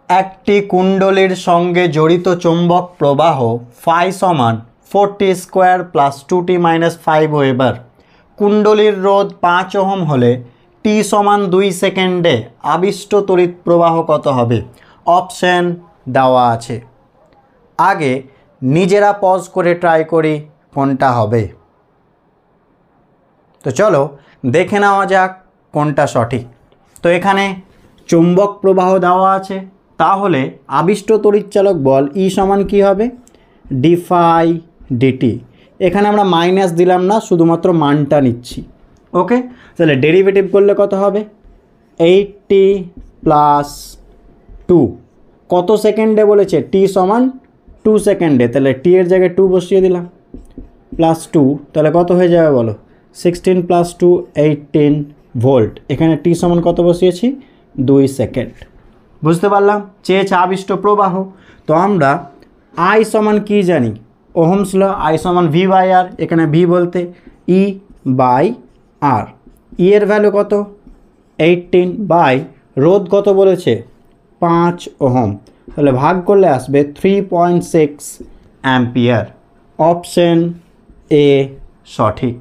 একটি কুণ্ডলীর সঙ্গে জড়িত চৌম্বক প্রবাহ ফাই সমান 4t square plus 2t minus 5 weber. কুণ্ডলীর রোধ 5 ওহম হলে টি সমান 2 সেকেন্ডে আবিষ্ট তড়িৎ প্রবাহ কত হবে? অপশন দেওয়া আছে। আগে নিজেরা পজ করে ট্রাই করি কোনটা হবে। তো চলো দেখে নেওয়া যাক কোনটা সঠিক। তো এখানে চুম্বক প্রবাহ দেওয়া আছে, তাহলে আবিষ্ট তড়িৎচালক বল ই সমান কী হবে? D phi dt. এখানে আমরা মাইনাস দিলাম না, শুধুমাত্র মানটা নিচ্ছি। ওকে, তাহলে ডেরিভেটিভ করলে কত হবে? 8t প্লাস 2 কত সেকেন্ডে বলেছে? টি সমান 2 সেকেন্ডে, তাহলে টি এর জায়গায় 2 বসিয়ে দিলাম প্লাস 2, তাহলে কত হয়ে যাবে বলো? 16 প্লাস 2 18 ভোল্ট। এখানে টি সমান কত বসিয়েছি? 2 সেকেন্ড। বুঝতে পারলাম? চেয়েছে আবিষ্ট প্রবাহ। তো আমরা আই সমান কি জানি? ওহমস ল, আই সমান ভি বাই আর। এখানে ভি বলতে ই বাই আর। ই এর ভ্যালু কত? 18 বাই রোধ কত বলেছে? 5 ওহম। তাহলে ভাগ করলে আসবে 3.6 অ্যাম্পিয়ার। অপশন এ সঠিক।